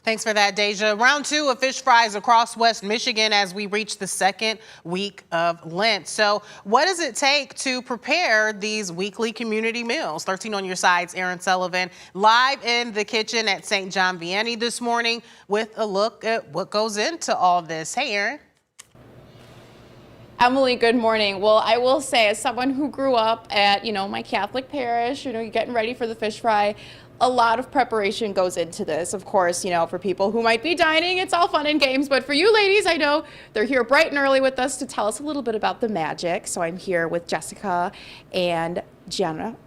Thanks for that, Deja. Round 2 of fish fries across West Michigan as we reach the second week of Lent. So what does it take to prepare these weekly community meals? 13 on your side's Aaron Sullivan live in the kitchen at St. John Vianney this morning with a look at what goes into all this. Hey, Aaron. Emily, good morning. Well, I will say, as someone who grew up at, my Catholic parish, you're getting ready for the fish fry, a lot of preparation goes into this. Of course, for people who might be dining, it's all fun and games. But for you ladies, I know they're here bright and early with us to tell us a little bit about the magic. So I'm here with Jessica and Jenna,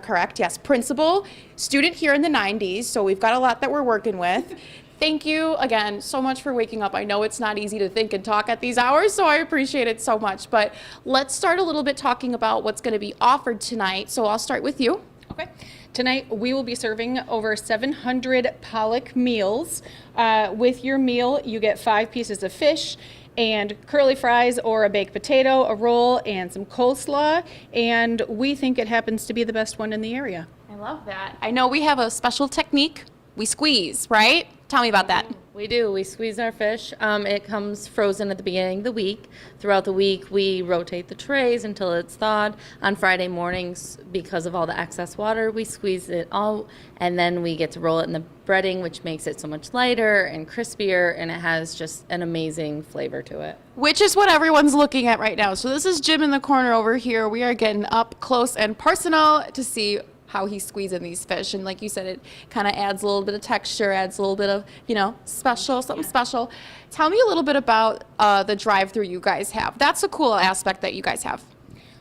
correct? Yes, principal, student here in the 90s. So we've got a lot that we're working with. Thank you again so much for waking up. I know it's not easy to think and talk at these hours, so I appreciate it so much. But let's start a little bit talking about what's going to be offered tonight. So I'll start with you. Okay. Tonight we will be serving over 700 pollock meals. With your meal, you get 5 pieces of fish and curly fries or a baked potato, a roll, and some coleslaw. And we think it happens to be the best one in the area. I love that. I know we have a special technique. We squeeze, right? Tell me about that. We do. We squeeze our fish. It comes frozen at the beginning of the week. Throughout the week, we rotate the trays until it's thawed. On Friday mornings, because of all the excess water, we squeeze it all, and then we get to roll it in the breading, which makes it so much lighter and crispier, and it has just an amazing flavor to it. Which is what everyone's looking at right now. So this is Jim in the corner over here. We are getting up close and personal to see how he's squeezing these fish. And like you said, it kind of adds a little bit of texture, adds a little bit of, something special. Tell me a little bit about the drive-through you guys have. That's a cool aspect that you guys have.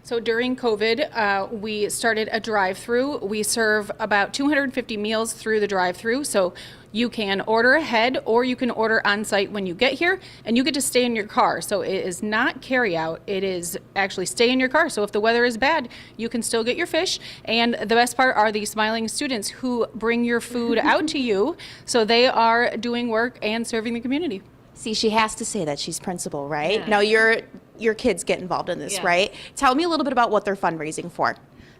So during COVID, we started a drive-through. We serve about 250 meals through the drive-through. So you can order ahead or you can order on site when you get here, and you get to stay in your car. So it is not carry out, it is actually stay in your car. So if the weather is bad, you can still get your fish. And the best part are the smiling students who bring your food out to you. So they are doing work and serving the community. See, she has to say that she's principal, right? Yeah. Now your kids get involved in this, right? Tell me a little bit about what they're fundraising for.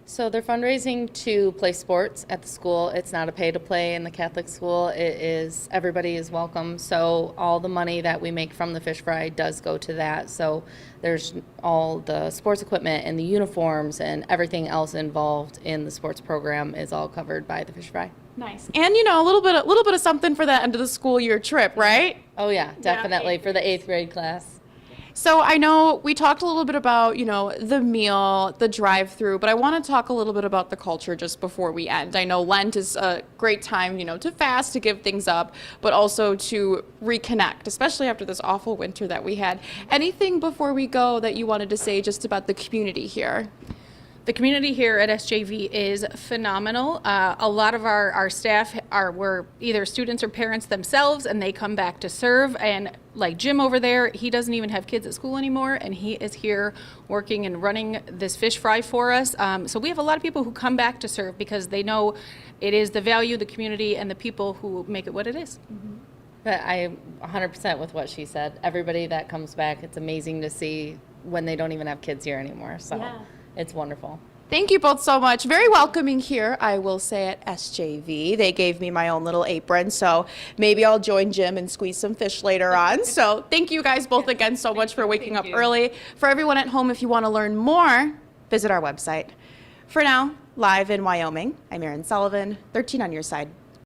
So they're fundraising to play sports at the school. It's not a pay-to-play in the Catholic school. It is, everybody is welcome. So all the money that we make from the fish fry does go to that. So there's all the sports equipment and the uniforms and everything else involved in the sports program is all covered by the fish fry. Nice. And a little bit of something for that end of the school year trip, right? Oh yeah, definitely for the 8th grade class. So I know we talked a little bit about, the meal, the drive-through, but I want to talk a little bit about the culture just before we end. I know Lent is a great time, to fast, to give things up, but also to reconnect, especially after this awful winter that we had. Anything before we go that you wanted to say just about the community here? The community here at SJV is phenomenal. A lot of our staff were either students or parents themselves, and they come back to serve. And like Jim over there, he doesn't even have kids at school anymore, and he is here working and running this fish fry for us. So we have a lot of people who come back to serve because they know it is the value, the community, and the people who make it what it is. Mm-hmm. But I'm 100% with what she said. Everybody that comes back, it's amazing to see when they don't even have kids here anymore. So. Yeah. It's wonderful. Thank you both so much. Very welcoming here, I will say, at SJV. They gave me my own little apron, so maybe I'll join Jim and squeeze some fish later on. So thank you guys both again so much for waking up early. For everyone at home, if you want to learn more, visit our website. For now, live in Wyoming, I'm Aaron Sullivan, 13 on your side.